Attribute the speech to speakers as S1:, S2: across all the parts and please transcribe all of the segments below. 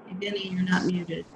S1: Hey, Benny, you're not muted.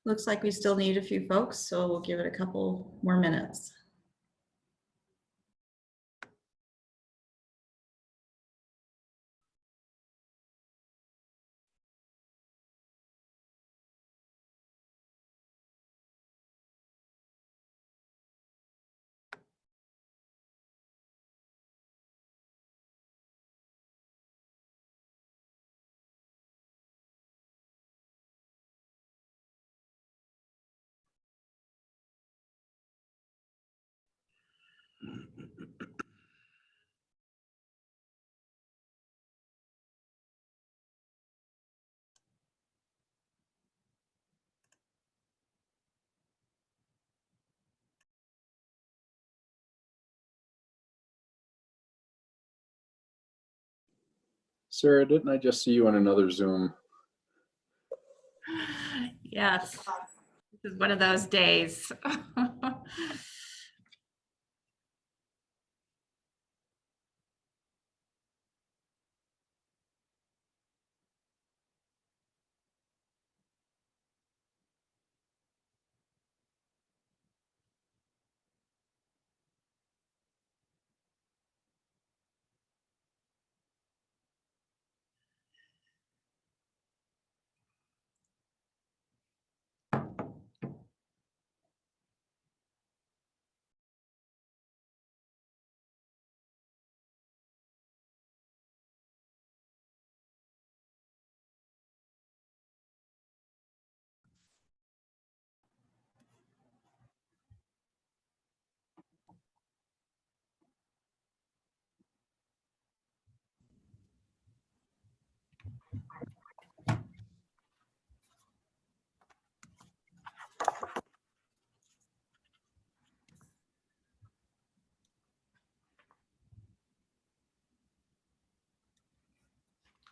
S1: Looks like we still need a few folks, so we'll give it a couple more minutes.
S2: Sarah, didn't I just see you on another Zoom?
S3: Yes, this is one of those days.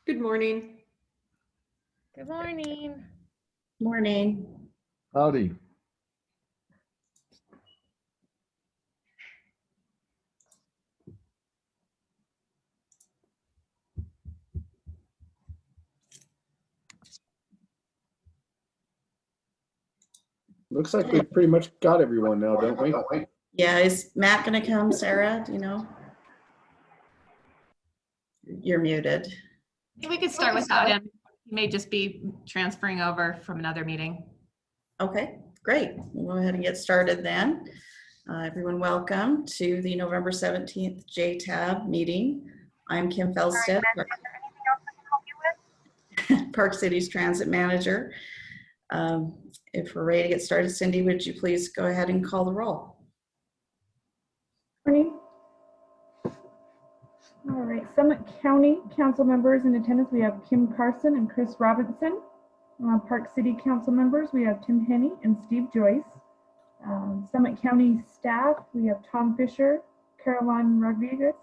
S4: Good morning.
S5: Good morning.
S1: Morning.
S6: Howdy.
S2: Looks like we've pretty much got everyone now, don't we?
S1: Yeah, is Matt gonna come, Sarah? Do you know? You're muted.
S3: We could start without him. He may just be transferring over from another meeting.
S1: Okay, great. We'll go ahead and get started then. Everyone, welcome to the November 17th JTAB meeting. I'm Kim Felstead, Park City's Transit Manager. If we're ready to get started, Cindy, would you please go ahead and call the roll?
S5: Morning. All right, Summit County Council members in attendance, we have Kim Carson and Chris Robinson. Park City Council members, we have Tim Henney and Steve Joyce. Summit County staff, we have Tom Fisher, Caroline Rodriguez,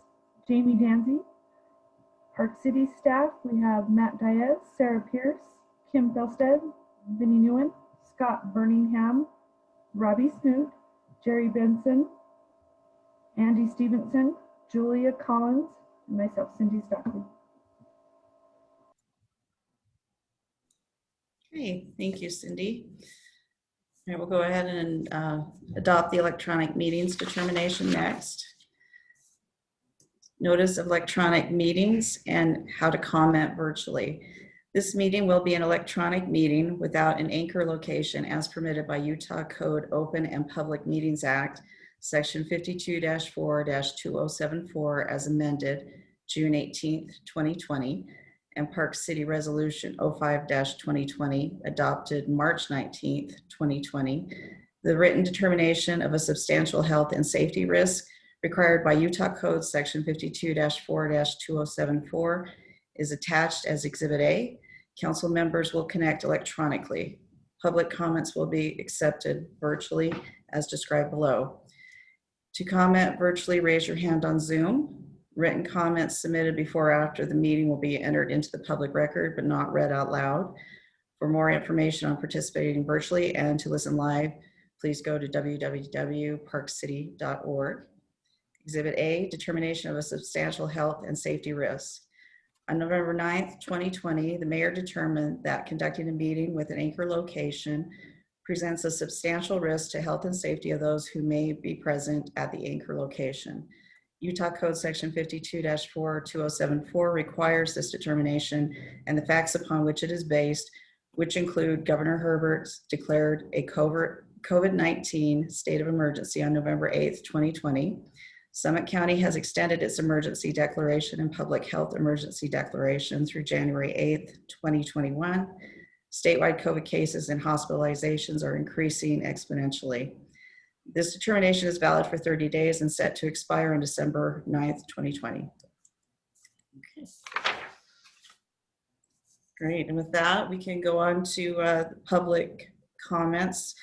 S5: Jamie Danzy. Park City staff, we have Matt Diaz, Sarah Pierce, Kim Felstead, Vinnie Nguyen, Scott Birmingham, Robbie Snoot, Jerry Benson, Andy Stevenson, Julia Collins, and myself, Cindy Stockley.
S1: Okay, thank you, Cindy. All right, we'll go ahead and adopt the electronic meetings determination next. Notice of electronic meetings and how to comment virtually. This meeting will be an electronic meeting without an anchor location as permitted by Utah Code Open and Public Meetings Act, Section 52-4-2074 as amended June 18th, 2020, and Park City Resolution 05-2020 adopted March 19th, 2020. The written determination of a substantial health and safety risk required by Utah Code Section 52-4-2074 is attached as Exhibit A. Council members will connect electronically. Public comments will be accepted virtually as described below. To comment virtually, raise your hand on Zoom. Written comments submitted before or after the meeting will be entered into the public record but not read out loud. For more information on participating virtually and to listen live, please go to www.parkcity.org. Exhibit A, determination of a substantial health and safety risk. On November 9th, 2020, the mayor determined that conducting a meeting with an anchor location presents a substantial risk to health and safety of those who may be present at the anchor location. Utah Code Section 52-4-2074 requires this determination and the facts upon which it is based, which include Governor Herbert's declared a COVID-19 state of emergency on November 8th, 2020. Summit County has extended its emergency declaration and public health emergency declaration through January 8th, 2021. Statewide COVID cases and hospitalizations are increasing exponentially. This determination is valid for 30 days and set to expire on December 9th, 2020. Okay. Great, and with that, we can go on to public comments.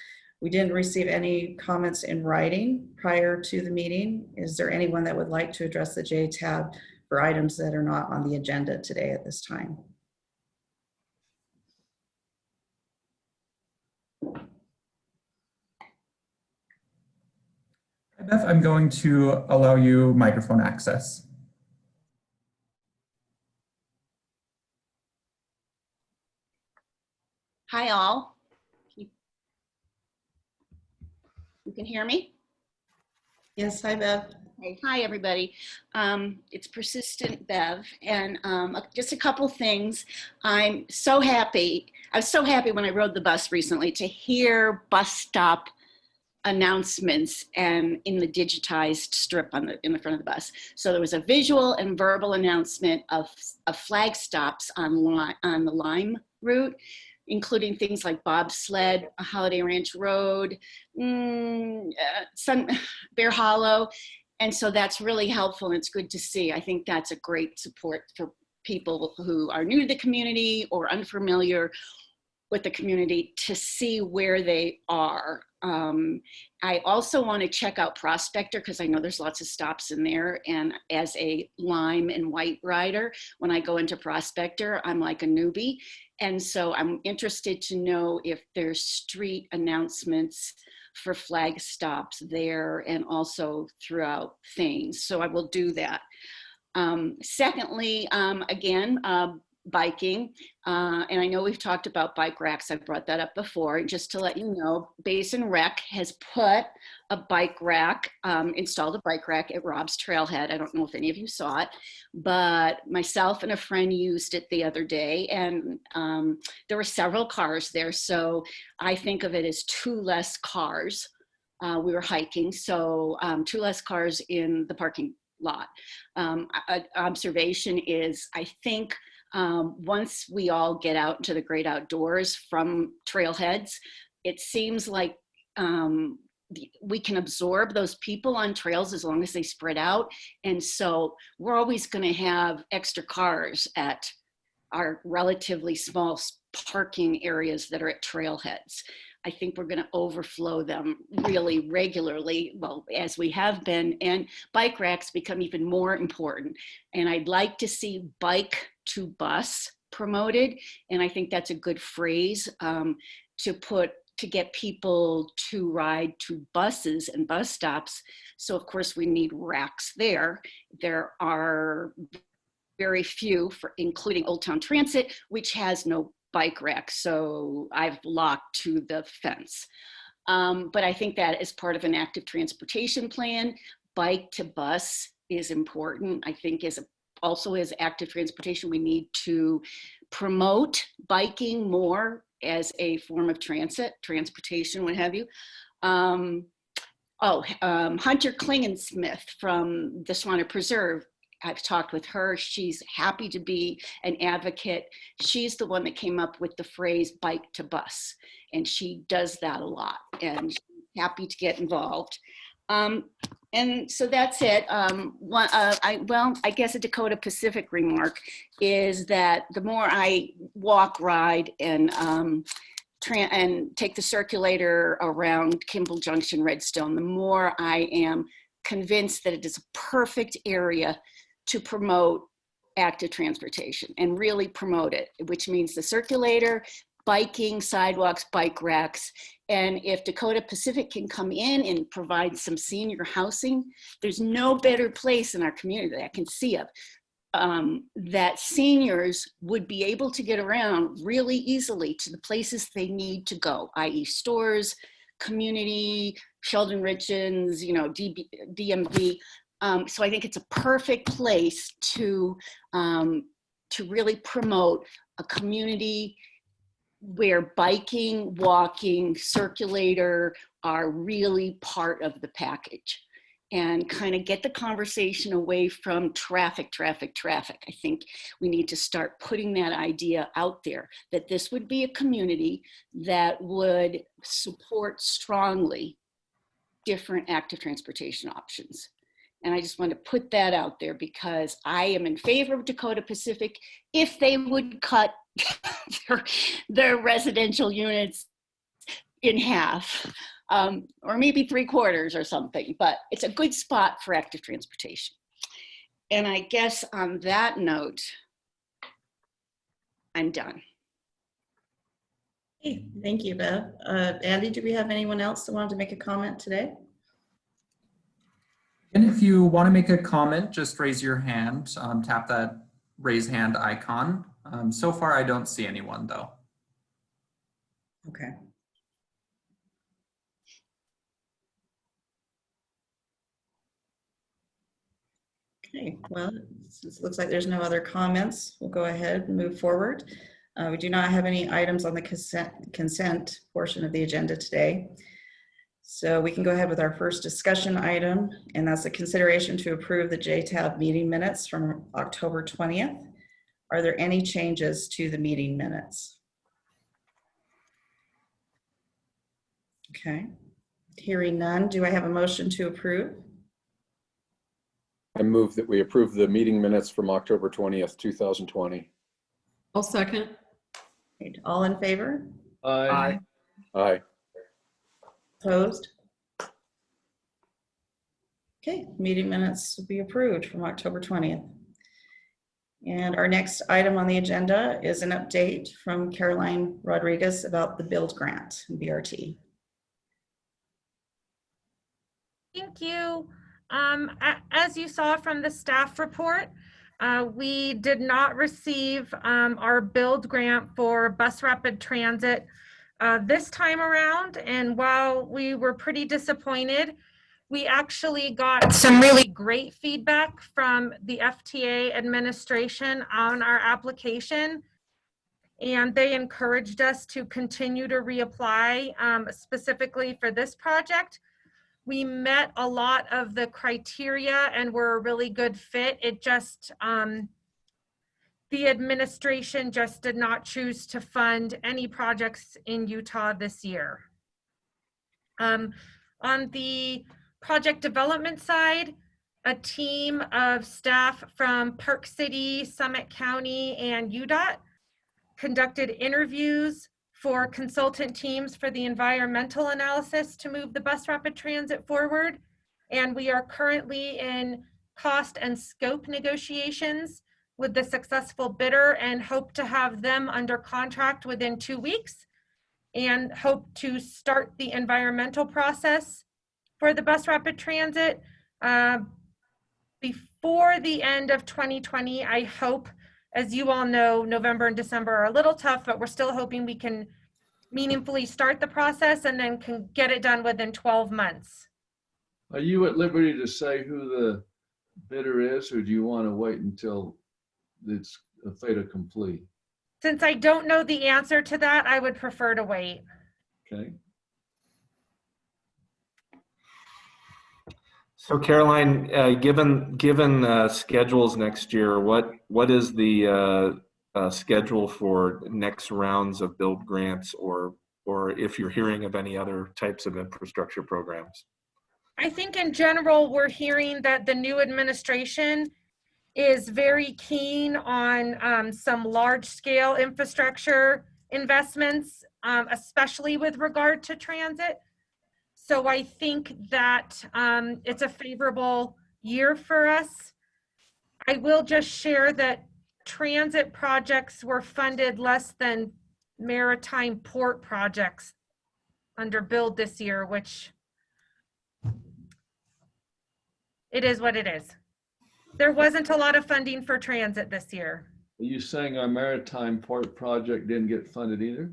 S1: We didn't receive any comments in writing prior to the meeting. Is there anyone that would like to address the JTAB for items that are not on the agenda today at this time?
S4: Beth, I'm going to allow you microphone access.
S6: Hi, all. You can hear me?
S1: Yes, hi, Bev.
S6: Okay. Hi, everybody. It's Persistent Bev, and just a couple things. I'm so happy. I was so happy when I rode the bus recently to hear bus stop announcements and in the digitized strip in the front of the bus. So there was a visual and verbal announcement of flag stops on the Lime route, including things like bobsled, Holiday Ranch Road, Bear Hollow. And so that's really helpful and it's good to see. I think that's a great support for people who are new to the community or unfamiliar with the community to see where they are. I also want to check out Prospector because I know there's lots of stops in there. And as a Lime and White rider, when I go into Prospector, I'm like a newbie. And so I'm interested to know if there's street announcements for flag stops there and also throughout things. So I will do that. Secondly, again, biking. And I know we've talked about bike racks. I've brought that up before. Just to let you know, Basin Rec has put a bike rack, installed a bike rack at Rob's Trailhead. I don't know if any of you saw it, but myself and a friend used it the other day, and there were several cars there. So I think of it as 2 less cars. We were hiking, so 2 less cars in the parking lot. Observation is, I think, once we all get out into the great outdoors from trailheads, it seems like we can absorb those people on trails as long as they spread out. And so we're always going to have extra cars at our relatively small parking areas that are at trailheads. I think we're going to overflow them really regularly, well, as we have been, and bike racks become even more important. And I'd like to see bike to bus promoted. And I think that's a good phrase to get people to ride to buses and bus stops. So of course we need racks there. There are very few, including Old Town Transit, which has no bike rack, so I've locked to the fence. But I think that as part of an active transportation plan, bike to bus is important. I think also as active transportation, we need to promote biking more as a form of transportation, what have you. Hunter Klingensmith from the Swanner Preserve, I've talked with her. She's happy to be an advocate. She's the one that came up with the phrase bike to bus, and she does that a lot, and she's happy to get involved. And so that's it. I guess a Dakota Pacific remark is that the more I walk, ride, and take the circulator around Kimball Junction, Redstone, the more I am convinced that it is a perfect area to promote active transportation and really promote it, which means the circulator, biking, sidewalks, bike racks. And if Dakota Pacific can come in and provide some senior housing, there's no better place in our community that I can see of that seniors would be able to get around really easily to the places they need to go, i.e. stores, community, Sheldon Richens, DMV. So I think it's a perfect place to really promote a community where biking, walking, circulator are really part of the package, and kind of get the conversation away from traffic. I think we need to start putting that idea out there, that this would be a community that would support strongly different active transportation options. And I just want to put that out there because I am in favor of Dakota Pacific if they would cut their residential units in half, or maybe 3/4 or something, but it's a good spot for active transportation. And I guess on that note, I'm done.
S1: Hey, thank you, Bev. Andy, do we have anyone else that wanted to make a comment today?
S4: And if you want to make a comment, just raise your hand, tap that raise hand icon. So far, I don't see anyone though.
S1: Okay. Okay, well, it looks like there's no other comments. We'll go ahead and move forward. We do not have any items on the consent portion of the agenda today. So we can go ahead with our first discussion item, and that's the consideration to approve the JTAB meeting minutes from October 20th. Are there any changes to the meeting minutes? Okay, hearing none, do I have a motion to approve?
S2: I move that we approve the meeting minutes from October 20th, 2020.
S7: I'll second.
S1: Right, all in favor?
S2: Aye. Aye.
S1: Opposed? Okay, meeting minutes will be approved from October 20th. And our next item on the agenda is an update from Caroline Rodriguez about the BUILD grant and BRT.
S8: Thank you. As you saw from the staff report, we did not receive our BUILD grant for bus rapid transit this time around. And while we were pretty disappointed, we actually got some really great feedback from the FTA administration on our application. And they encouraged us to continue to reapply specifically for this project. We met a lot of the criteria and were a really good fit. It just, the administration just did not choose to fund any projects in Utah this year. On the project development side, a team of staff from Park City, Summit County, and UDOT conducted interviews for consultant teams for the environmental analysis to move the bus rapid transit forward. And we are currently in cost and scope negotiations with the successful bidder and hope to have them under contract within 2 weeks and hope to start the environmental process for the bus rapid transit before the end of 2020. I hope, as you all know, November and December are a little tough, but we're still hoping we can meaningfully start the process and then can get it done within 12 months.
S7: Are you at liberty to say who the bidder is, or do you want to wait until it's a fait accompli?
S8: Since I don't know the answer to that, I would prefer to wait.
S7: Okay.
S2: So Caroline, given schedules next year, what is the schedule for next rounds of build grants, or if you're hearing of any other types of infrastructure programs?
S8: I think in general, we're hearing that the new administration is very keen on some large scale infrastructure investments, especially with regard to transit. So I think that it's a favorable year for us. I will just share that transit projects were funded less than maritime port projects under build this year, which it is what it is. There wasn't a lot of funding for transit this year.
S7: Are you saying our maritime port project didn't get funded either?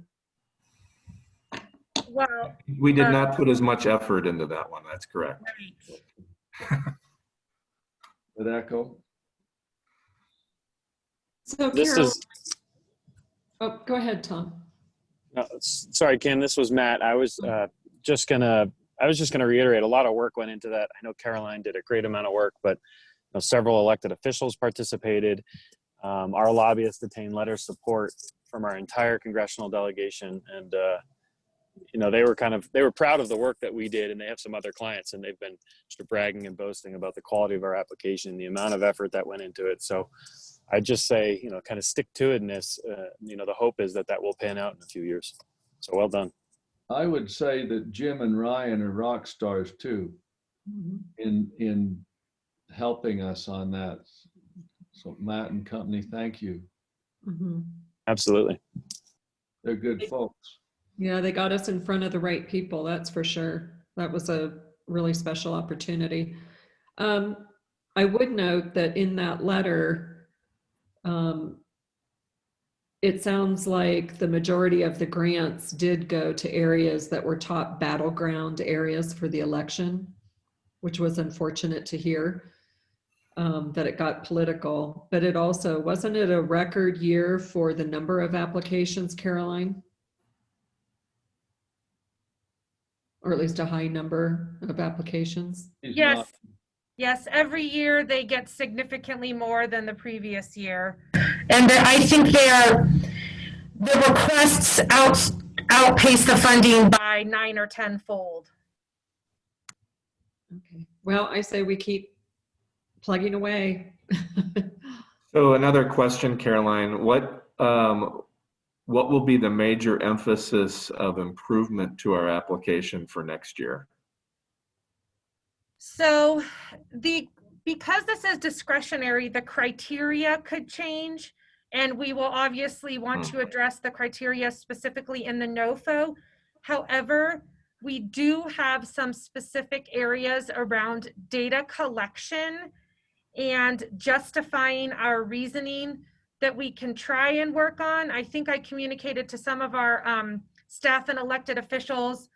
S8: Well,
S2: We did not put as much effort into that one. That's correct.
S8: right.
S7: With Echo?
S9: So
S10: This
S9: Carol,
S10: is,
S9: oh, go ahead, Tom.
S10: sorry, Kim, this was Matt. I was just gonna reiterate, a lot of work went into that. I know Caroline did a great amount of work, but several elected officials participated. Our lobbyists obtained letter of support from our entire congressional delegation, and they were proud of the work that we did, and they have some other clients, and they've been sort of bragging and boasting about the quality of our application, the amount of effort that went into it. So I'd just say, kind of stick to it in this. The hope is that will pan out in a few years. So well done.
S7: I would say that Jim and Ryan are rock stars too, in helping us on that. So Matt and company, thank you.
S10: Absolutely.
S7: They're good folks.
S9: Yeah, they got us in front of the right people, that's for sure. That was a really special opportunity. I would note that in that letter, it sounds like the majority of the grants did go to areas that were top battleground areas for the election, which was unfortunate to hear, that it got political. But it also, wasn't it a record year for the number of applications, Caroline? Or at least a high number of applications?
S8: Yes. Yes, every year they get significantly more than the previous year. And I think the requests outpace the funding by 9 or 10-fold.
S9: Okay, well, I say we keep plugging away.
S2: So another question, Caroline, what will be the major emphasis of improvement to our application for next year?
S8: So because this is discretionary, the criteria could change, and we will obviously want to address the criteria specifically in the NOFO. However, we do have some specific areas around data collection and justifying our reasoning that we can try and work on. I think I communicated to some of our staff and elected officials.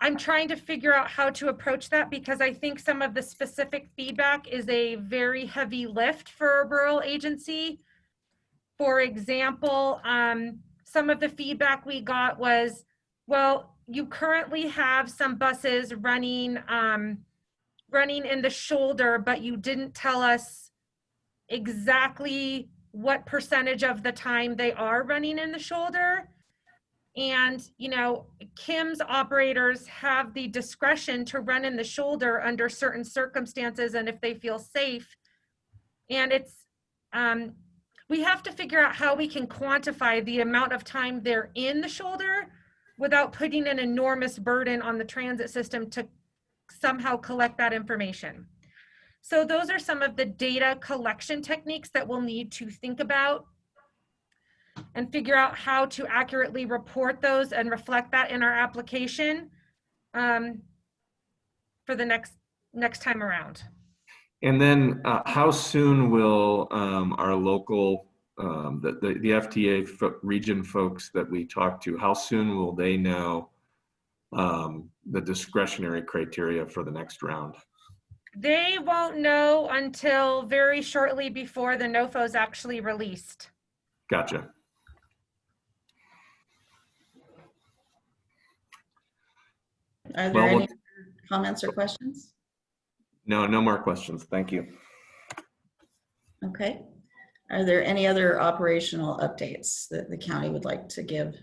S8: I'm trying to figure out how to approach that, because I think some of the specific feedback is a very heavy lift for a rural agency. For example, some of the feedback we got was, well, you currently have some buses running in the shoulder, but you didn't tell us exactly what percentage of the time they are running in the shoulder. And, you know, Kim's operators have the discretion to run in the shoulder under certain circumstances and if they feel safe. And it's, we have to figure out how we can quantify the amount of time they're in the shoulder without putting an enormous burden on the transit system to somehow collect that information. So those are some of the data collection techniques that we'll need to think about and figure out how to accurately report those and reflect that in our application for the next time around.
S2: And then how soon will our local, the FTA region folks that we talk to, how soon will they know the discretionary criteria for the next round?
S8: They won't know until very shortly before the NOFO is actually released.
S2: Gotcha.
S1: Are there
S2: Well,
S1: any comments or questions?
S2: No, no more questions. Thank you.
S1: Okay. Are there any other operational updates that the county would like to give?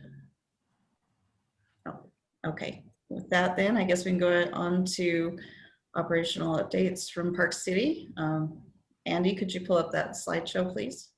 S1: Oh, okay. With that, then I guess we can go on to operational updates from Park City. Andy, could you pull up that slideshow, please?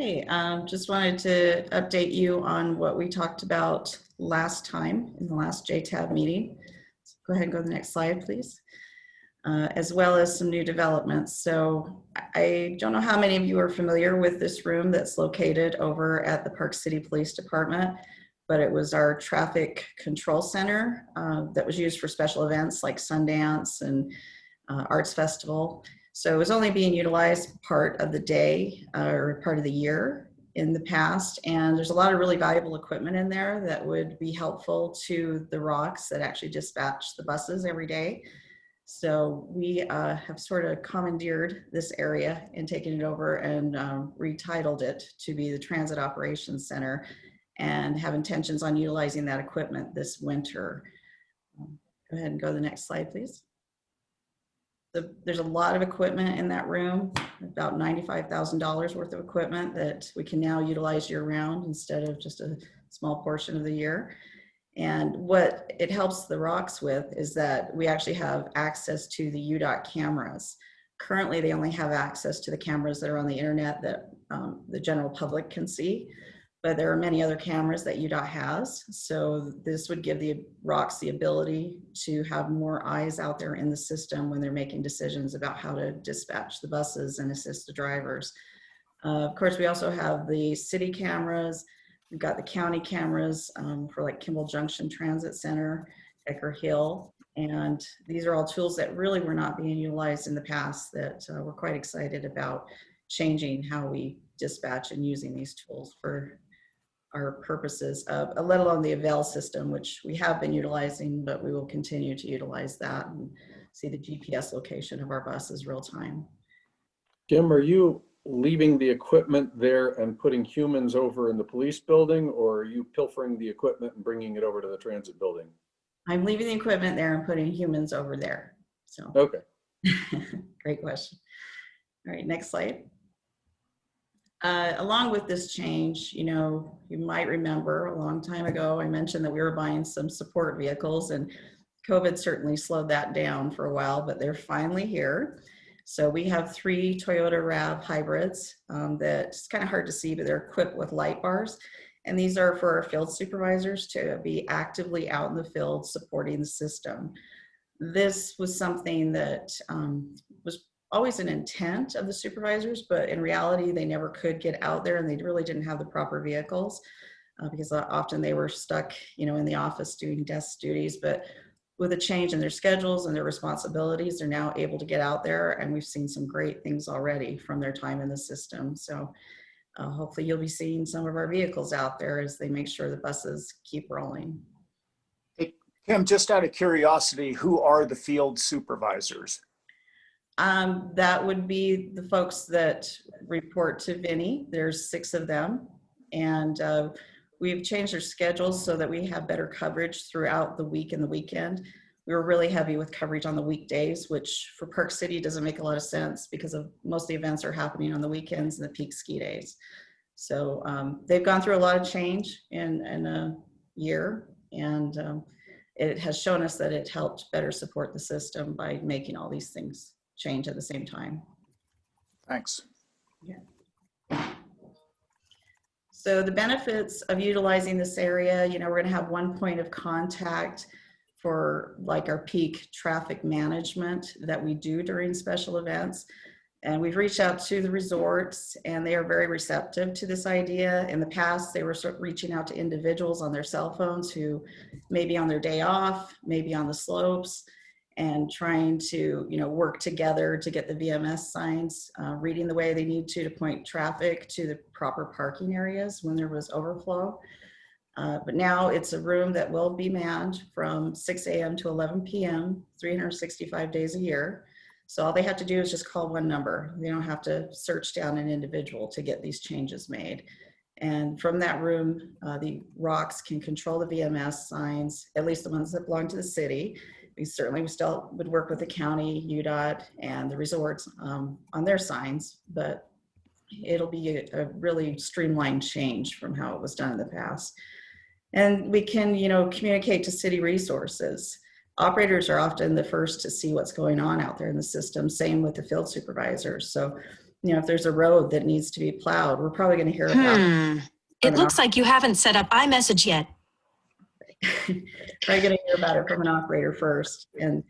S1: Okay, just wanted to update you on what we talked about last time in the last JTAB meeting. So go ahead and go to the next slide, please. As well as some new developments. So I don't know how many of you are familiar with this room that's located over at the Park City Police Department, but it was our traffic control center that was used for special events like Sundance and Arts Festival. So it was only being utilized part of the day or part of the year in the past. And there's a lot of really valuable equipment in there that would be helpful to the ROCs that actually dispatch the buses every day. So we have sort of commandeered this area and taken it over and retitled it to be the Transit Operations Center and have intentions on utilizing that equipment this winter. Go ahead and go to the next slide, please. So there's a lot of equipment in that room, about $95,000 worth of equipment that we can now utilize year round instead of just a small portion of the year. And what it helps the ROCs with is that we actually have access to the UDOT cameras. Currently, they only have access to the cameras that are on the internet that the general public can see. But there are many other cameras that UDOT has. So this would give the ROCs the ability to have more eyes out there in the system when they're making decisions about how to dispatch the buses and assist the drivers. Of course, we also have the city cameras. We've got the county cameras for like Kimball Junction Transit Center, Ecker Hill. And these are all tools that really were not being utilized in the past that we're quite excited about changing how we dispatch and using these tools for our purposes of, let alone the Avail system, which we have been utilizing, but we will continue to utilize that and see the GPS location of our buses real time.
S11: Jim, are you leaving the equipment there and putting humans over in the police building, or are you pilfering the equipment and bringing it over to the transit building?
S1: I'm leaving the equipment there and putting humans over there. So,
S11: okay.
S1: Great question. All right, next slide. Along with this change, you know, you might remember a long time ago, I mentioned that we were buying some support vehicles, and COVID certainly slowed that down for a while, but they're finally here. So we have 3 Toyota RAV hybrids that it's kind of hard to see, but they're equipped with light bars. And these are for our field supervisors to be actively out in the field supporting the system. This was something that was always an intent of the supervisors, but in reality, they never could get out there and they really didn't have the proper vehicles because often they were stuck, you know, in the office doing desk duties. But with a change in their schedules and their responsibilities, they're now able to get out there, and we've seen some great things already from their time in the system. So hopefully you'll be seeing some of our vehicles out there as they make sure the buses keep rolling.
S12: Kim, just out of curiosity, who are the field supervisors?
S1: That would be the folks that report to Vinny. There's 6 of them. And we've changed their schedules so that we have better coverage throughout the week and the weekend. We were really heavy with coverage on the weekdays, which for Park City doesn't make a lot of sense because of most of the events are happening on the weekends and the peak ski days. So they've gone through a lot of change in a year, and it has shown us that it helped better support the system by making all these things change at the same time.
S12: Thanks.
S1: Yeah. So the benefits of utilizing this area, you know, we're going to have one point of contact for like our peak traffic management that we do during special events. And we've reached out to the resorts and they are very receptive to this idea. In the past, they were sort of reaching out to individuals on their cell phones who may be on their day off, maybe on the slopes, and trying to, you know, work together to get the VMS signs, reading the way they need to point traffic to the proper parking areas when there was overflow. But now it's a room that will be manned from 6 a.m. to 11 p.m., 365 days a year. So all they have to do is just call one number. They don't have to search down an individual to get these changes made. And from that room, the ROCs can control the VMS signs, at least the ones that belong to the city. We still would work with the county, UDOT, and the resorts on their signs, but it'll be a really streamlined change from how it was done in the past. And we can, you know, communicate to city resources. Operators are often the first to see what's going on out there in the system, same with the field supervisors. So, you know, if there's a road that needs to be plowed, we're probably going to hear about it.
S13: It looks like you haven't set up iMessage yet.
S1: Probably going to hear about it from an operator first. And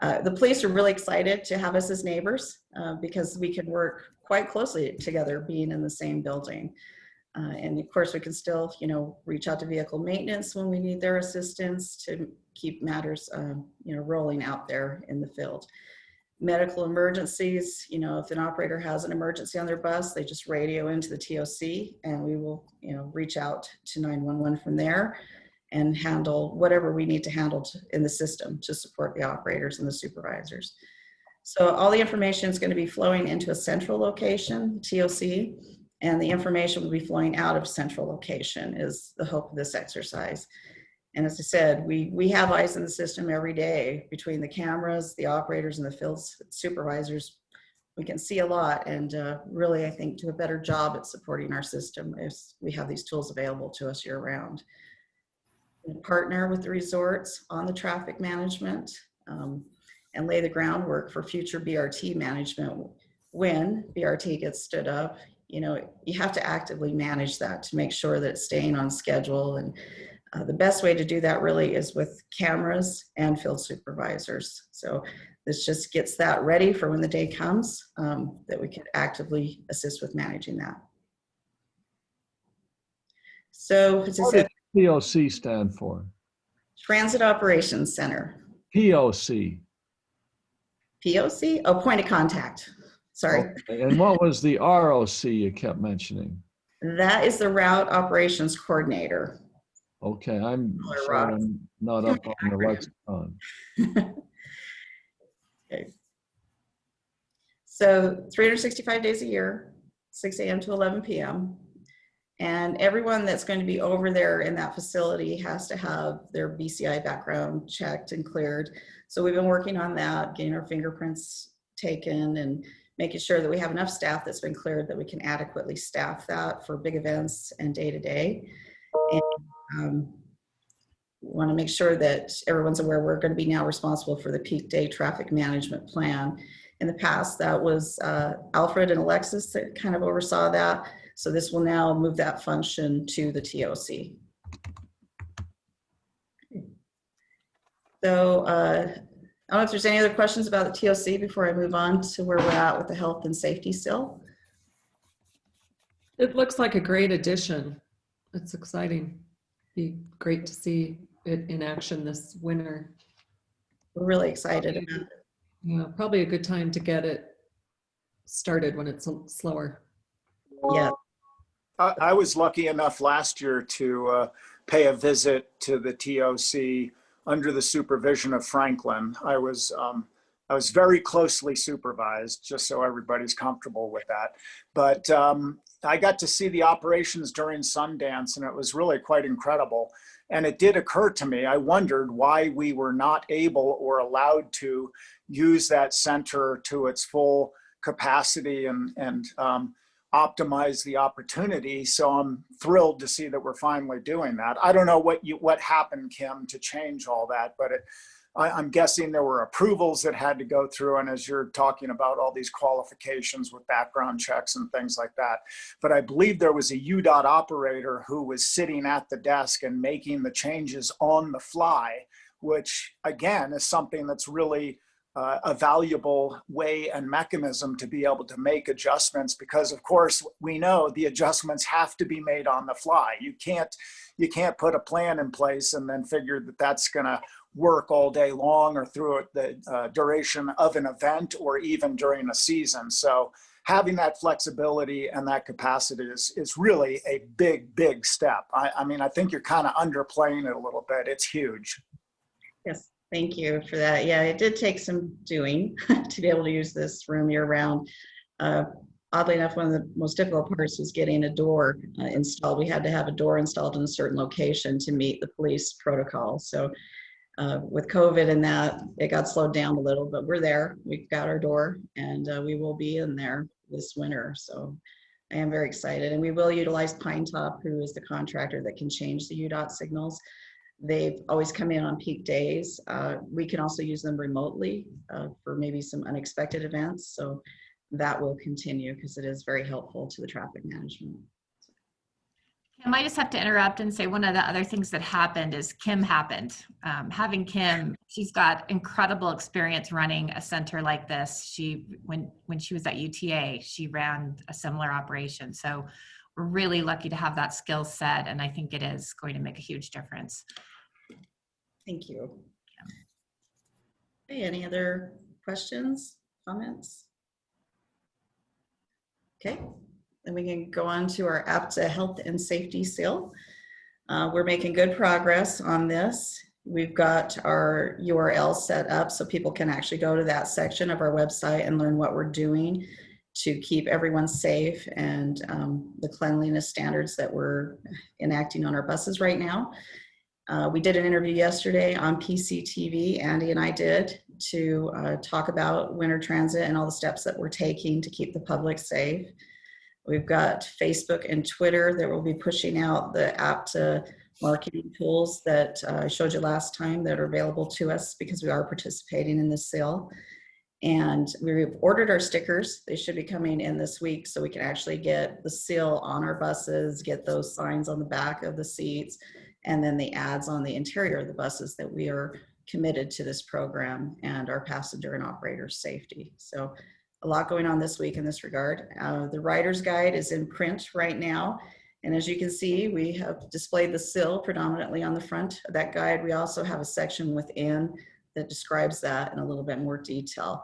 S1: the police are really excited to have us as neighbors because we can work quite closely together being in the same building. And of course, we can still, you know, reach out to vehicle maintenance when we need their assistance to keep matters, you know, rolling out there in the field. Medical emergencies, you know, if an operator has an emergency on their bus, they just radio into the TOC and we will, you know, reach out to 911 from there and handle whatever we need to handle in the system to support the operators and the supervisors. So all the information is going to be flowing into a central location, TOC, and the information will be flowing out of central location is the hope of this exercise. And as I said, we have eyes in the system every day between the cameras, the operators, and the field supervisors. We can see a lot and really, I think, do a better job at supporting our system if we have these tools available to us year round. We partner with the resorts on the traffic management and lay the groundwork for future BRT management. When BRT gets stood up, you know, you have to actively manage that to make sure that it's staying on schedule. And the best way to do that really is with cameras and field supervisors. So this just gets that ready for when the day comes that we can actively assist with managing that. So as I said,
S7: TOC stand for?
S1: Transit Operations Center.
S7: POC.
S1: POC? Oh, point of contact. Sorry.
S7: Okay. And what was the ROC you kept mentioning?
S1: That is the Route Operations Coordinator.
S7: Okay, I'm sorry I'm not up on the lexicon.
S1: Okay. So 365 days a year, 6 a.m. to 11 p.m. And everyone that's going to be over there in that facility has to have their BCI background checked and cleared. So we've been working on that, getting our fingerprints taken and making sure that we have enough staff that's been cleared that we can adequately staff that for big events and day-to-day. And want to make sure that everyone's aware we're going to be now responsible for the peak day traffic management plan. In the past, that was Alfred and Alexis that kind of oversaw that. So this will now move that function to the TOC. So I don't know if there's any other questions about the TOC before I move on to where we're at with the health and safety still.
S9: It looks like a great addition. It's exciting. Be great to see it in action this winter.
S1: We're really excited about it.
S9: Yeah, probably a good time to get it started when it's slower.
S1: Yeah.
S12: I was lucky enough last year to pay a visit to the TOC under the supervision of Franklin. I was very closely supervised, just so everybody's comfortable with that. But I got to see the operations during Sundance, and it was really quite incredible. And it did occur to me, I wondered why we were not able or allowed to use that center to its full capacity and optimize the opportunity. So I'm thrilled to see that we're finally doing that. I don't know what happened, Kim, to change all that, but I'm guessing there were approvals that had to go through. And as you're talking about all these qualifications with background checks and things like that, but I believe there was a UDOT operator who was sitting at the desk and making the changes on the fly, which again is something that's really a valuable way and mechanism to be able to make adjustments, because of course we know the adjustments have to be made on the fly. You can't put a plan in place and then figure that that's going to work all day long or through the duration of an event or even during a season. So having that flexibility and that capacity is really a big step. I mean, I think you're kind of underplaying it a little bit. It's huge.
S1: Yes, thank you for that. Yeah, it did take some doing to be able to use this room year round. Oddly enough, one of the most difficult parts was getting a door installed. We had to have a door installed in a certain location to meet the police protocol. So with COVID and that, it got slowed down a little, but we're there. We've got our door, and we will be in there this winter. So I am very excited, and we will utilize Pine Top, who is the contractor that can change the UDOT signals. They've always come in on peak days. We can also use them remotely for maybe some unexpected events. So that will continue because it is very helpful to the traffic management.
S3: Kim, I just have to interrupt and say one of the other things that happened is Kim happened. Having Kim, she's got incredible experience running a center like this. When she was at UTA, she ran a similar operation. So we're really lucky to have that skill set, and I think it is going to make a huge difference.
S1: Thank you. Okay, any other questions, comments? Okay. Then we can go on to our APTA Health and Safety Seal. We're making good progress on this. We've got our URL set up so people can actually go to that section of our website and learn what we're doing to keep everyone safe and the cleanliness standards that we're enacting on our buses right now. We did an interview yesterday on PCTV, Andy and I did, to talk about winter transit and all the steps that we're taking to keep the public safe. We've got Facebook and Twitter that will be pushing out the APTA marketing tools that I showed you last time that are available to us because we are participating in this sale. And we've ordered our stickers. They should be coming in this week so we can actually get the seal on our buses, get those signs on the back of the seats, and then the ads on the interior of the buses that we are committed to this program and our passenger and operator safety. So a lot going on this week in this regard. The rider's guide is in print right now. And as you can see, we have displayed the seal predominantly on the front of that guide. We also have a section within that describes that in a little bit more detail,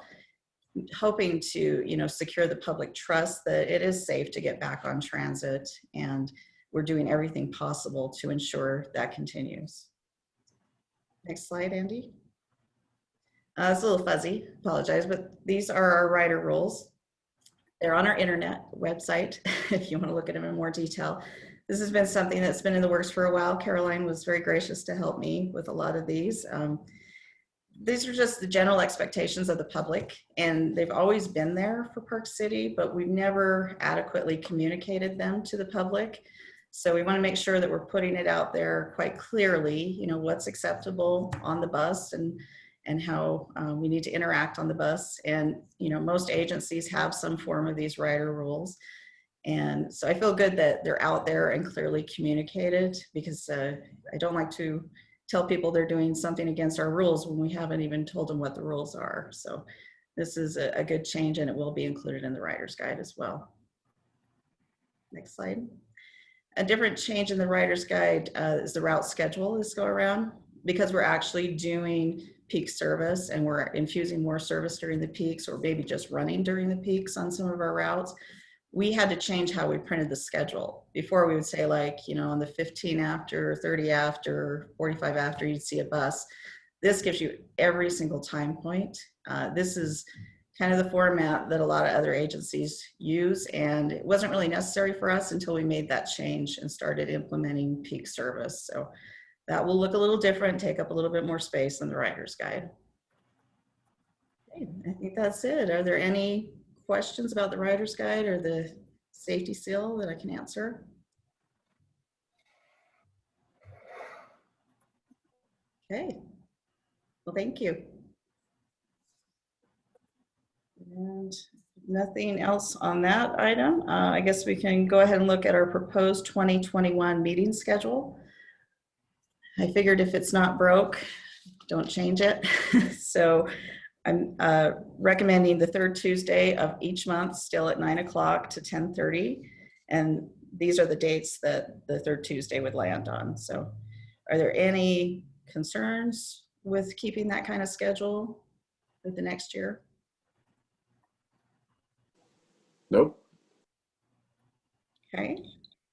S1: hoping to, secure the public trust that it is safe to get back on transit, and we're doing everything possible to ensure that continues. Next slide, Andy. It's a little fuzzy, apologize, but these are our rider rules. They're on our internet website if you want to look at them in more detail. This has been something that's been in the works for a while. Caroline was very gracious to help me with a lot of these. These are just the general expectations of the public, and they've always been there for Park City, but we've never adequately communicated them to the public. So we want to make sure that we're putting it out there quite clearly, what's acceptable on the bus and how we need to interact on the bus. And, most agencies have some form of these rider rules. And so I feel good that they're out there and clearly communicated, because I don't like to tell people they're doing something against our rules when we haven't even told them what the rules are. So this is a good change, and it will be included in the rider's guide as well. Next slide. A different change in the rider's guide is the route schedule this go around, because we're actually doing peak service and we're infusing more service during the peaks, or maybe just running during the peaks on some of our routes. we had to change how we printed the schedule. Before we would say like, you know, on the 15 after, 30 after, 45 after, you'd see a bus. This gives you every single time point. This is kind of the format that a lot of other agencies use, and it wasn't really necessary for us until we made that change and started implementing peak service. So that will look a little different, take up a little bit more space than the Rider's Guide. Okay, I think that's it. Are there any questions about the Rider's Guide or the safety seal that I can answer? Okay, well, thank you. And nothing else on that item. I guess we can go ahead and look at our proposed 2021 meeting schedule. I figured if it's not broke, don't change it. So I'm recommending the third Tuesday of each month, still at 9 o'clock to 10:30. And these are the dates that the third Tuesday would land on. So are there any concerns with keeping that kind of schedule for the next year?
S11: Nope.
S1: Okay.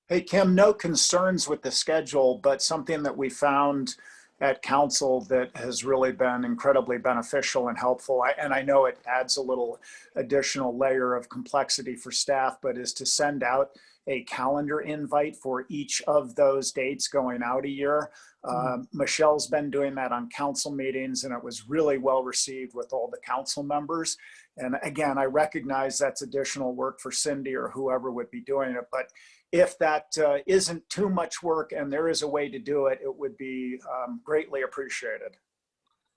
S12: Hey, Kim, no concerns with the schedule, but something that we found at council that has really been incredibly beneficial and helpful, and I know it adds a little additional layer of complexity for staff, but is to send out a calendar invite for each of those dates going out a year. Michelle's been doing that on council meetings, and it was really well received with all the council members. And again, I recognize that's additional work for Cindy or whoever would be doing it, but if that isn't too much work and there is a way to do it, it would be greatly appreciated.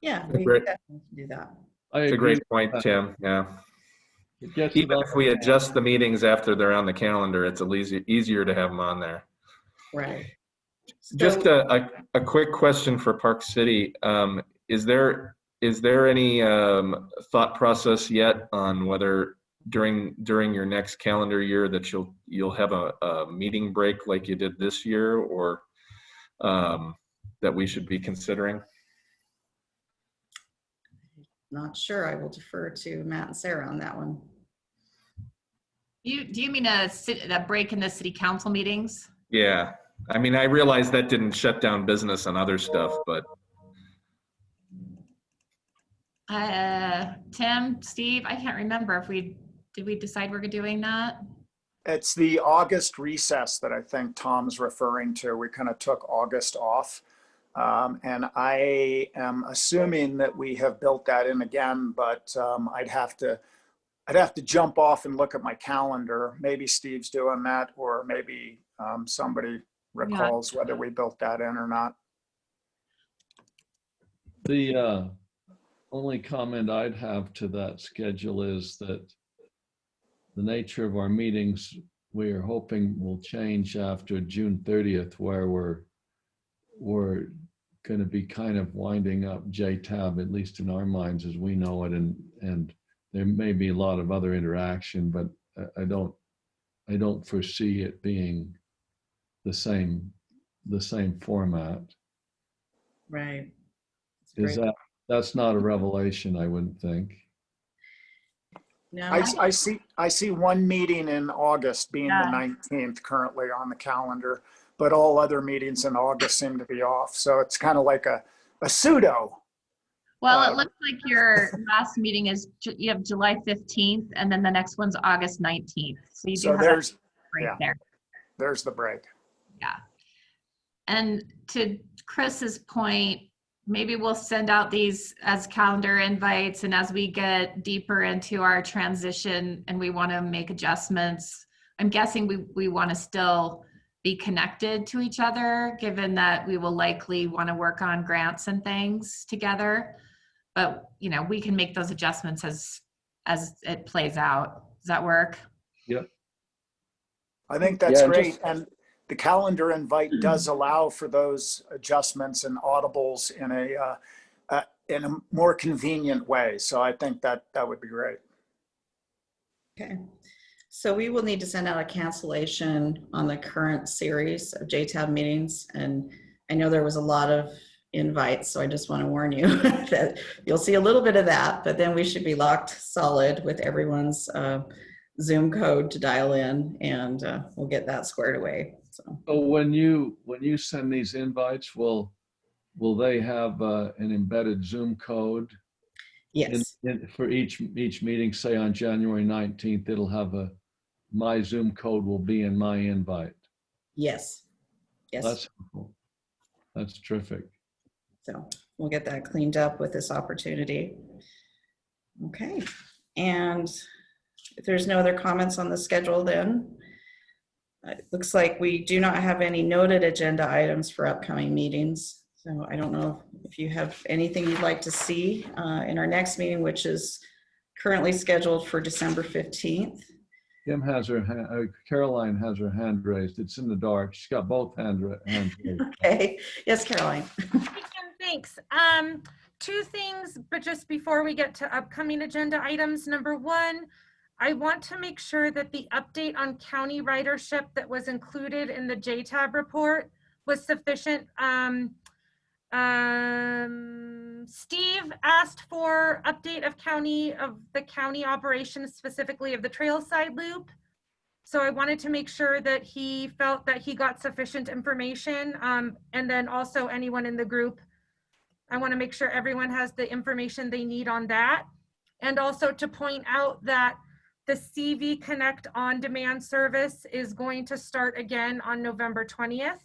S1: Yeah, we can definitely do that.
S2: It's a great point, Tim. Yeah. Even if we adjust the meetings after they're on the calendar, it's easier to have them on there.
S1: Right.
S2: Just a quick question for Park City. Is there any thought process yet on whether during your next calendar year that you'll have a meeting break like you did this year, or that we should be considering?
S1: Not sure. I will defer to Matt and Sarah on that one.
S3: Do you mean a break in the city council meetings?
S2: Yeah. I mean, I realize that didn't shut down business on other stuff, but.
S3: Tim, Steve, I can't remember if did we decide we're doing that?
S12: It's the August recess that I think Tom's referring to. We kind of took August off. And I am assuming that we have built that in again, but I'd have to jump off and look at my calendar. Maybe Steve's doing that, or maybe somebody recalls whether we built that in or not.
S7: The only comment I'd have to that schedule is that the nature of our meetings, we are hoping will change after June 30th, where we're going to be kind of winding up JTAB, at least in our minds as we know it, and there may be a lot of other interaction, but I don't foresee it being the same format.
S1: Right.
S7: That's not a revelation, I wouldn't think.
S1: No,
S12: I see one meeting in August being the 19th currently on the calendar, but all other meetings in August seem to be off. So it's kind of like a pseudo.
S3: Well, it looks like your last meeting is, you have July 15th, and then the next one's August 19th. So you do have a break there.
S12: There's the break.
S3: Yeah. And to Chris's point, maybe we'll send out these as calendar invites, and as we get deeper into our transition and we want to make adjustments, I'm guessing we want to still be connected to each other, given that we will likely want to work on grants and things together. But, you know, we can make those adjustments as it plays out. Does that work?
S7: Yep.
S12: I think that's great. And the calendar invite does allow for those adjustments and audibles in a more convenient way. So I think that would be great.
S1: Okay. So we will need to send out a cancellation on the current series of JTAB meetings. And I know there was a lot of invites, so I just want to warn you that you'll see a little bit of that, but then we should be locked solid with everyone's Zoom code to dial in, and we'll get that squared away. So
S7: So when you send these invites, will they have an embedded Zoom code
S1: yes,
S7: for each meeting? Say on January 19th, it'll have my Zoom code will be in my invite.
S1: yes, yes.
S7: That's cool. That's terrific.
S1: So we'll get that cleaned up with this opportunity. Okay, and if there's no other comments on the schedule, then it looks like we do not have any noted agenda items for upcoming meetings. So I don't know if you have anything you'd like to see in our next meeting, which is currently scheduled for December 15th.
S7: Kim has her hand, Caroline has her hand raised. It's in the dark. She's got both hands raised.
S1: Okay, yes, Caroline.
S8: Thanks. Two things, but just before we get to upcoming agenda items. Number one, I want to make sure that the update on county ridership that was included in the JTAB report was sufficient. Steve asked for update of the county operations, specifically of the trailside loop. So I wanted to make sure that he felt that he got sufficient information. And then also anyone in the group, I want to make sure everyone has the information they need on that. And also to point out that the CV Connect on-demand service is going to start again on November 20th.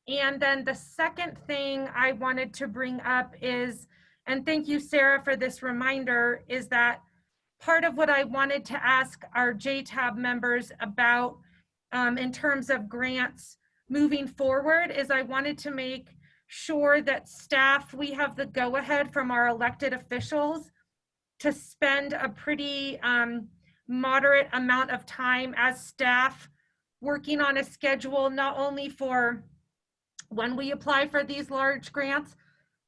S8: And then the second thing I wanted to bring up is, and thank you, Sarah, for this reminder, is that part of what I wanted to ask our JTAB members about in terms of grants moving forward is I wanted to make sure that staff, we have the go-ahead from our elected officials to spend a pretty moderate amount of time as staff working on a schedule, not only for when we apply for these large grants,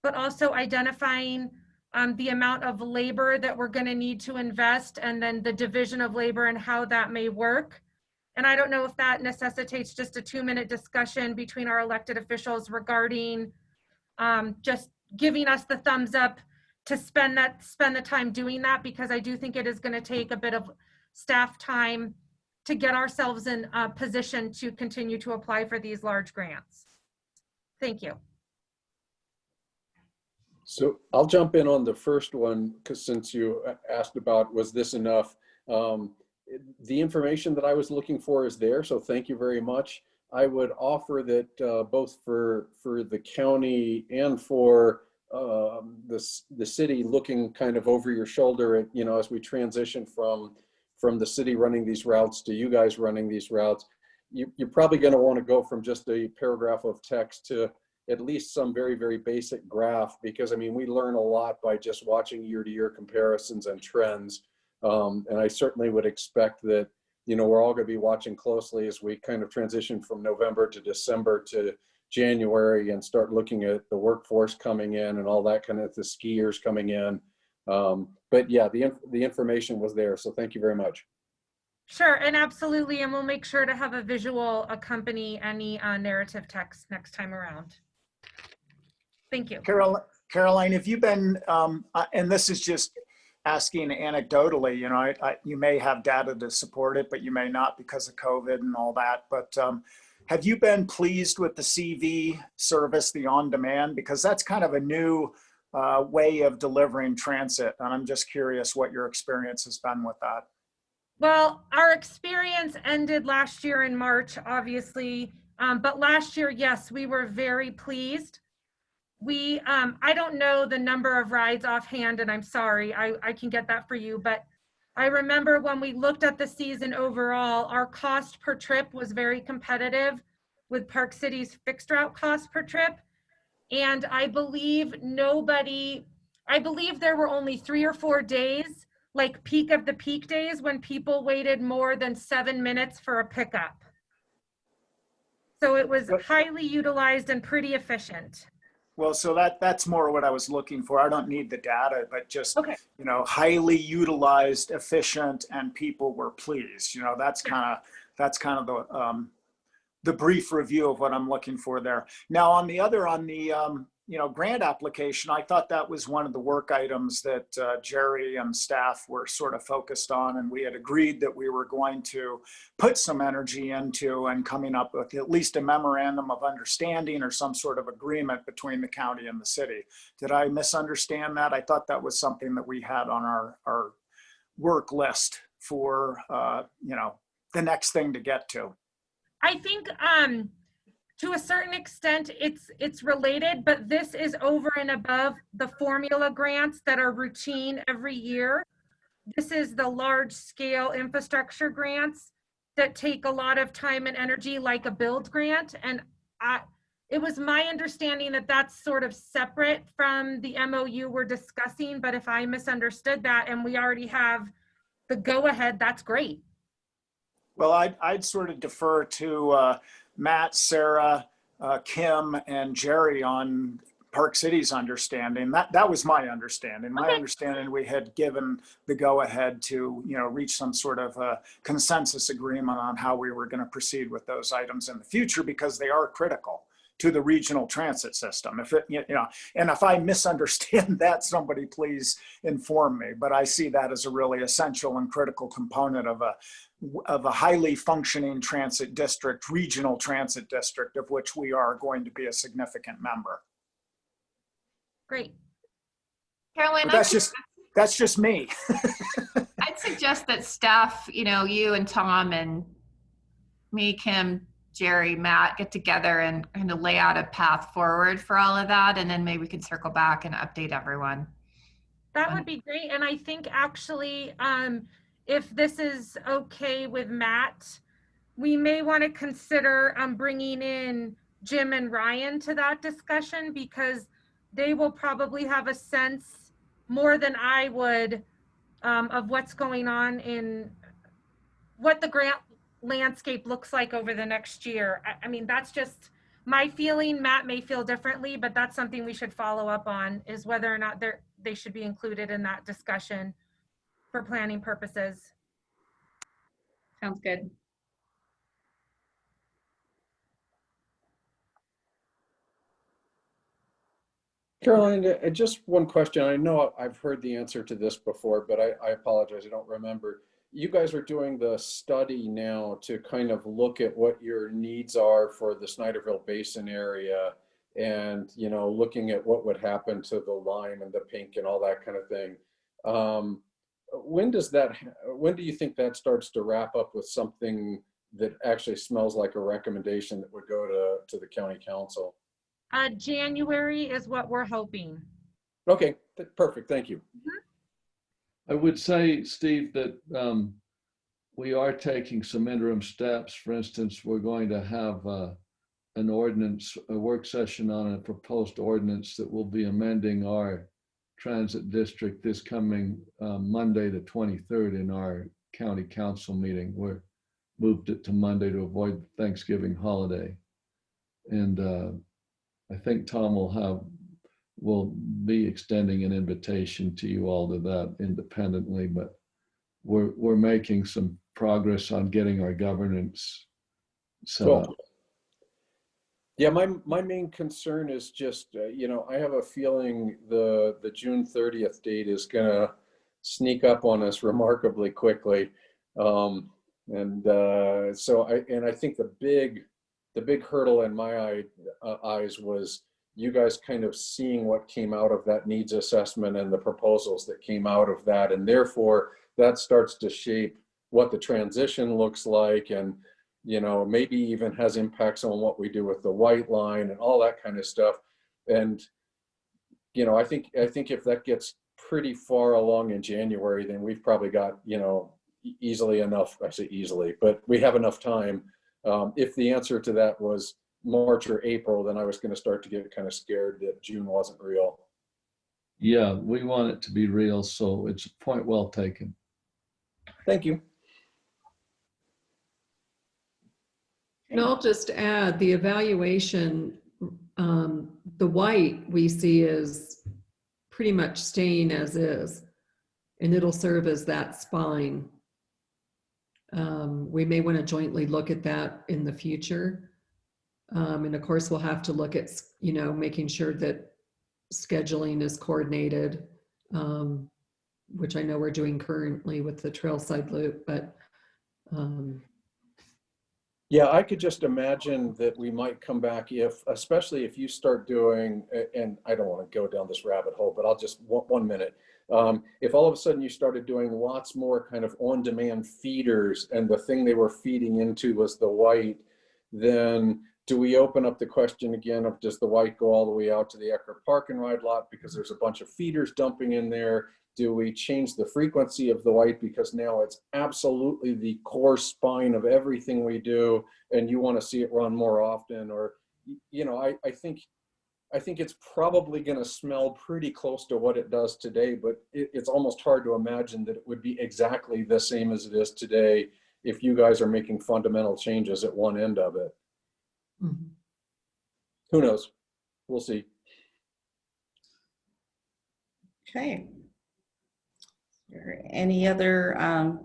S8: but also identifying the amount of labor that we're going to need to invest, and then the division of labor and how that may work. And I don't know if that necessitates just a 2-minute discussion between our elected officials regarding just giving us the thumbs up to spend the time doing that, because I do think it is going to take a bit of staff time to get ourselves in a position to continue to apply for these large grants. Thank you.
S11: So I'll jump in on the first one, because since you asked about, was this enough? The information that I was looking for is there, so thank you very much. I would offer that both for the county and for the city, looking kind of over your shoulder at, as we transition from the city running these routes to you guys running these routes, you're probably going to want to go from just a paragraph of text to at least some very, very basic graph, because I mean, we learn a lot by just watching year-to-year comparisons and trends. And I certainly would expect that, we're all going to be watching closely as we kind of transition from November to December to January and start looking at the workforce coming in and all that kind of, the skiers coming in. But yeah, the information was there. So thank you very much.
S8: Sure, and absolutely. And we'll make sure to have a visual accompany any narrative text next time around. Thank you.
S12: Caroline, have you been, and this is just asking anecdotally, you may have data to support it, but you may not because of COVID and all that. But have you been pleased with the CV service, the on-demand? Because that's kind of a new way of delivering transit. And I'm just curious what your experience has been with that.
S8: Well, our experience ended last year in March, obviously. But last year, yes, we were very pleased. I don't know the number of rides offhand, and I'm sorry, I can get that for you. But I remember when we looked at the season overall, our cost per trip was very competitive with Park City's fixed route cost per trip. And I believe there were only 3 or 4 days, like peak of the peak days, when people waited more than 7 minutes for a pickup. So it was highly utilized and pretty efficient.
S12: Well, so that's more what I was looking for. I don't need the data, but just,
S8: okay.
S12: Highly utilized, efficient, and people were pleased. That's kind of the brief review of what I'm looking for there. Now, on the grant application, I thought that was one of the work items that Jerry and staff were sort of focused on, and we had agreed that we were going to put some energy into and coming up with at least a memorandum of understanding or some sort of agreement between the county and the city. Did I misunderstand that? I thought that was something that we had on our work list for, the next thing to get to.
S8: I think to a certain extent it's related, but this is over and above the formula grants that are routine every year. This is the large scale infrastructure grants that take a lot of time and energy, like a build grant. And it was my understanding that that's sort of separate from the MOU we're discussing, but if I misunderstood that and we already have the go ahead, that's great.
S12: Well, I'd sort of defer to Matt, Sarah, Kim, and Jerry on Park City's understanding. That was my understanding. My understanding, we had given the go-ahead to reach some sort of consensus agreement on how we were going to proceed with those items in the future, because they are critical to the regional transit system. And if I misunderstand that, somebody please inform me. But I see that as a really essential and critical component of a highly functioning transit district, regional transit district, of which we are going to be a significant member.
S8: Great.
S3: Caroline,
S12: but that's just me.
S3: I'd suggest that staff, you and Tom and me, Kim, Jerry, Matt, get together and kind of lay out a path forward for all of that. And then maybe we can circle back and update everyone.
S8: That would be great. And I think actually, if this is okay with Matt, we may want to consider bringing in Jim and Ryan to that discussion, because they will probably have a sense more than I would of what's going on in what the grant landscape looks like over the next year. I mean, that's just my feeling. Matt may feel differently, but that's something we should follow up on, is whether or not they should be included in that discussion for planning purposes.
S3: Sounds good.
S11: Caroline, just one question. I know I've heard the answer to this before, but I apologize, I don't remember. You guys are doing the study now to kind of look at what your needs are for the Snyderville Basin area, and looking at what would happen to the lime and the pink and all that kind of thing. When do you think that starts to wrap up with something that actually smells like a recommendation that would go to the county council?
S8: January is what we're hoping.
S11: Okay, perfect. Thank you.
S7: I would say, Steve, that we are taking some interim steps. For instance, we're going to have an ordinance, a work session on a proposed ordinance that will be amending our transit district this coming Monday, the 23rd, in our county council meeting. We're moved it to Monday to avoid the Thanksgiving holiday. And I think Tom will be extending an invitation to you all to that independently, but we're making some progress on getting our governance set up.
S11: Yeah, my main concern is just, I have a feeling the June 30th date is gonna sneak up on us remarkably quickly. So I think the big hurdle in my eyes was you guys kind of seeing what came out of that needs assessment and the proposals that came out of that. And therefore that starts to shape what the transition looks like, and, maybe even has impacts on what we do with the white line and all that kind of stuff. And, I think if that gets pretty far along in January, then we've probably got, easily enough, I say easily, but we have enough time. If the answer to that was March or April, then I was going to start to get kind of scared that June wasn't real.
S7: Yeah, we want it to be real, so it's a point well taken.
S11: Thank you.
S9: And I'll just add the evaluation, the white we see is pretty much staying as is, and it'll serve as that spine. We may want to jointly look at that in the future. And of course, we'll have to look at, making sure that scheduling is coordinated, which I know we're doing currently with the Trailside Loop, but
S11: yeah, I could just imagine that we might come back especially if you start doing, and I don't want to go down this rabbit hole, but I'll just, 1 minute. If all of a sudden you started doing lots more kind of on-demand feeders and the thing they were feeding into was the white, then do we open up the question again of does the white go all the way out to the Eckerd Park and Ride lot because there's a bunch of feeders dumping in there? Do we change the frequency of the white because now it's absolutely the core spine of everything we do and you want to see it run more often? Or, you know, I think it's probably going to smell pretty close to what it does today, but it's almost hard to imagine that it would be exactly the same as it is today if you guys are making fundamental changes at one end of it.
S9: mm-hmm.
S11: Who knows? We'll see.
S1: Okay. Are there any other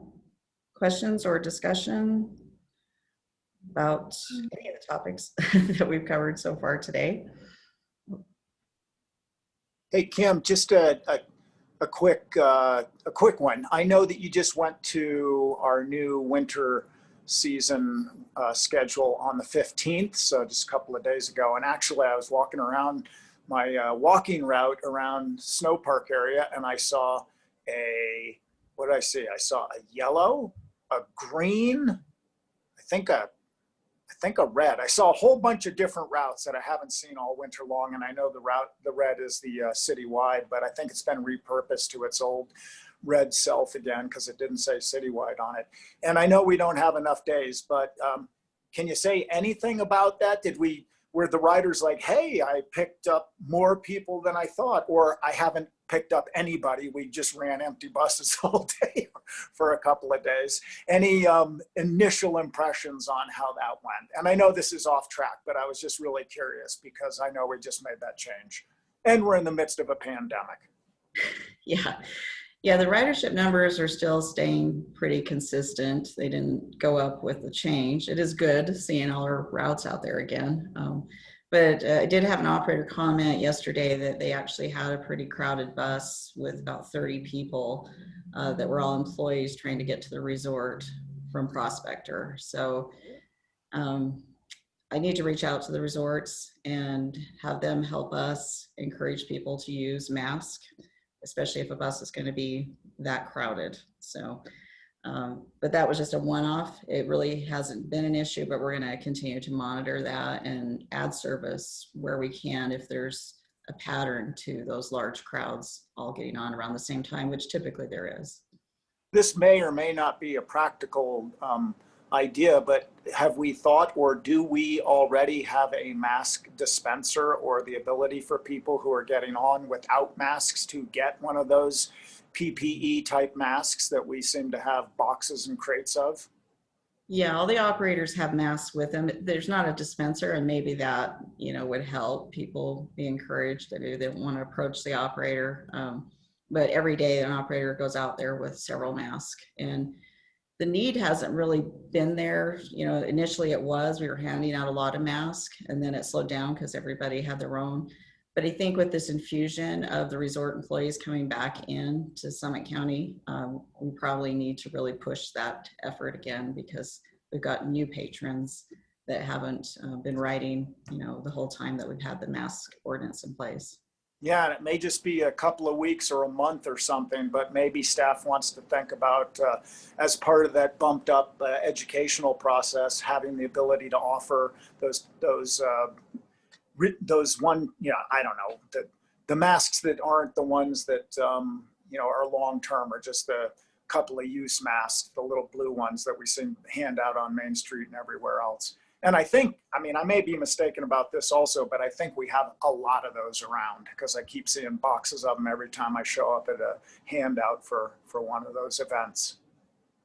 S1: questions or discussion about any of the topics that we've covered so far today?
S12: Hey, Kim, just a quick one. I know that you just went to our new winter season schedule on the 15th, so just a couple of days ago. And actually, I was walking around my walking route around Snow Park area, and I saw what did I see? I saw a yellow, a green, I think a red. I saw a whole bunch of different routes that I haven't seen all winter long. And I know the red is the citywide, but I think it's been repurposed to its old red self again because it didn't say citywide on it. And I know we don't have enough days, but can you say anything about that? Were the riders like, hey, I picked up more people than I thought, or I haven't picked up anybody, we just ran empty buses all day for a couple of days? Any initial impressions on how that went? And I know this is off track, but I was just really curious because I know we just made that change and we're in the midst of a pandemic.
S1: Yeah, the ridership numbers are still staying pretty consistent. They didn't go up with the change. It is good seeing all our routes out there again. But I did have an operator comment yesterday that they actually had a pretty crowded bus with about 30 people that were all employees trying to get to the resort from Prospector. So I need to reach out to the resorts and have them help us encourage people to use masks, especially if a bus is going to be that crowded. So, but that was just a one-off. It really hasn't been an issue, but we're going to continue to monitor that and add service where we can if there's a pattern to those large crowds all getting on around the same time, which typically there is.
S12: This may or may not be a practical idea, but have we thought, or do we already have a mask dispenser or the ability for people who are getting on without masks to get one of those PPE type masks that we seem to have boxes and crates of?
S1: Yeah, all the operators have masks with them. There's not a dispenser, and maybe that, you know, would help people be encouraged that they don't want to approach the operator. But every day an operator goes out there with several masks, and the need hasn't really been there. You know, initially it was, we were handing out a lot of masks, and then it slowed down because everybody had their own. But I think with this infusion of the resort employees coming back in to Summit County, we probably need to really push that effort again, because we've got new patrons that haven't been riding, you know, the whole time that we've had the mask ordinance in place.
S12: Yeah, and it may just be a couple of weeks or a month or something, but maybe staff wants to think about, as part of that bumped up educational process, having the ability to offer those one, you know, I don't know, the masks that aren't the ones that, you know, are long-term, or just the couple of use masks, the little blue ones that we see hand out on Main Street and everywhere else. And I think, I mean, I may be mistaken about this also, but I think we have a lot of those around because I keep seeing boxes of them every time I show up at a handout for one of those events.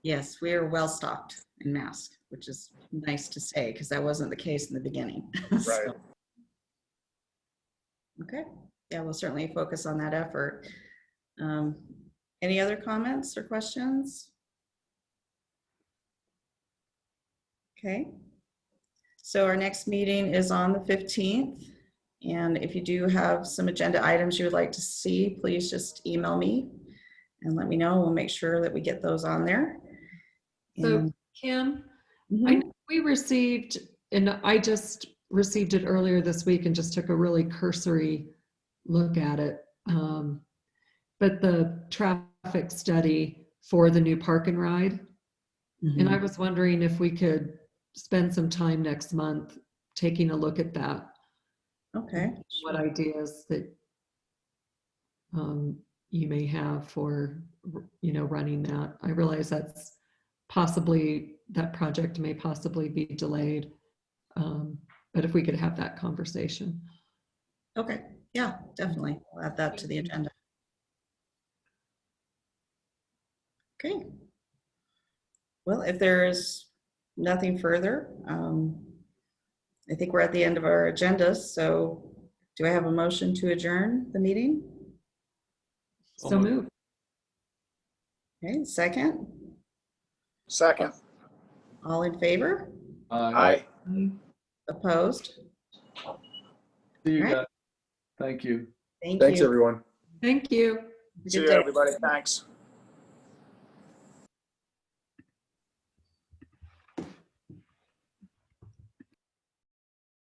S1: Yes, we are well stocked in masks, which is nice to say because that wasn't the case in the beginning.
S12: Right.
S1: So, okay. Yeah, we'll certainly focus on that effort. Any other comments or questions? Okay. So our next meeting is on the 15th. And if you do have some agenda items you would like to see, please just email me and let me know. We'll make sure that we get those on there.
S9: So
S1: And-
S9: Kim,
S1: Mhm.
S9: I know we received, and I just received it earlier this week and just took a really cursory look at it. But the traffic study for the new park and ride. And I was wondering if we could spend some time next month taking a look at that.
S1: Okay.
S9: What ideas that you may have for, running that. I realize that's possibly, that project may possibly be delayed. But if we could have that conversation.
S1: Okay. Yeah, definitely. We'll add that to the agenda. Okay. Well, if there's nothing further, I think we're at the end of our agenda. So do I have a motion to adjourn the meeting?
S9: So move.
S1: Okay, second.
S12: Second.
S1: All in favor?
S12: Aye.
S1: Opposed?
S7: See you
S1: All right.
S7: guys. Thank you.
S1: Thank
S11: Thanks,
S1: you.
S11: everyone.
S9: Thank you.
S1: Good
S12: See you,
S1: day.
S12: everybody. Thanks.